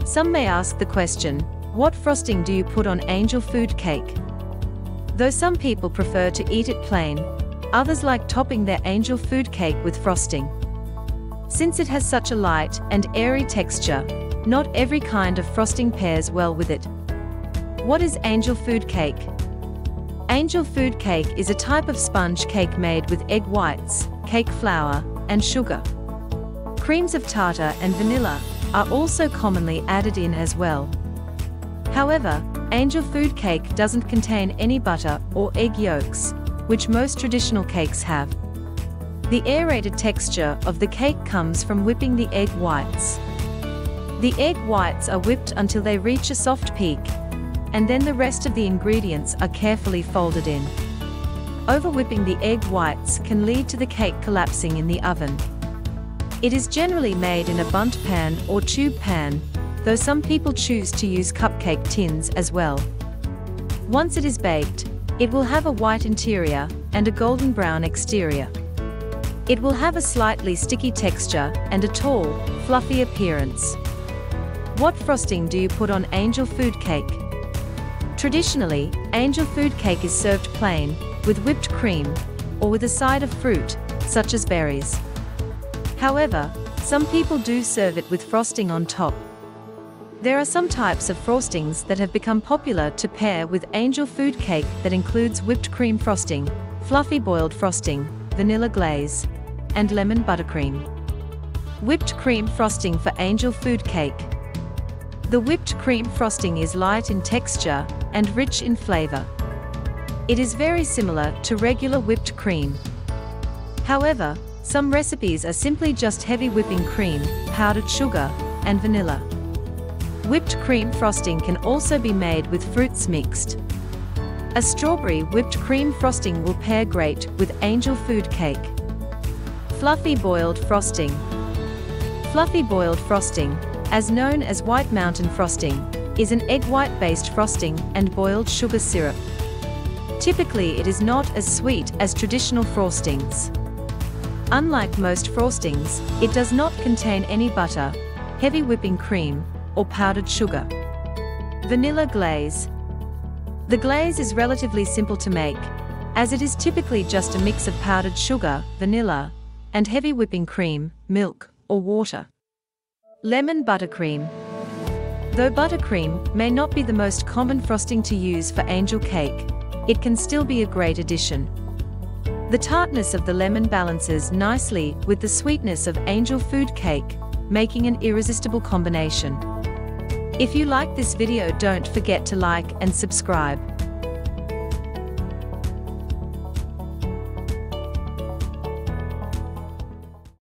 Some may ask the question, what frosting do you put on angel food cake? Though some people prefer to eat it plain, others like topping their angel food cake with frosting. Since it has such a light and airy texture, not every kind of frosting pairs well with it. What is angel food cake? Angel food cake is a type of sponge cake made with egg whites, cake flour, and sugar. Creams of tartar and vanilla are also commonly added in as well. However, angel food cake doesn't contain any butter or egg yolks, which most traditional cakes have. The aerated texture of the cake comes from whipping the egg whites. The egg whites are whipped until they reach a soft peak, and then the rest of the ingredients are carefully folded in. Over-whipping the egg whites can lead to the cake collapsing in the oven. It is generally made in a bundt pan or tube pan, though some people choose to use cupcake tins as well. Once it is baked, it will have a white interior and a golden brown exterior. It will have a slightly sticky texture and a tall, fluffy appearance. What frosting do you put on angel food cake? Traditionally, angel food cake is served plain, with whipped cream, or with a side of fruit, such as berries. However, some people do serve it with frosting on top. There are some types of frostings that have become popular to pair with angel food cake that includes whipped cream frosting, fluffy boiled frosting, vanilla glaze, and lemon buttercream. Whipped cream frosting for angel food cake. The whipped cream frosting is light in texture and rich in flavor. It is very similar to regular whipped cream. However, some recipes are simply just heavy whipping cream, powdered sugar, and vanilla. Whipped cream frosting can also be made with fruits mixed. A strawberry whipped cream frosting will pair great with angel food cake. Fluffy boiled frosting. Fluffy boiled frosting, as known as White Mountain frosting, is an egg white-based frosting and boiled sugar syrup. Typically, it is not as sweet as traditional frostings. Unlike most frostings, it does not contain any butter, heavy whipping cream, or powdered sugar. Vanilla glaze. The glaze is relatively simple to make, as it is typically just a mix of powdered sugar, vanilla, and heavy whipping cream, milk, or water. Lemon buttercream. Though buttercream may not be the most common frosting to use for angel cake, it can still be a great addition. The tartness of the lemon balances nicely with the sweetness of angel food cake, making an irresistible combination. If you like this video, don't forget to like and subscribe.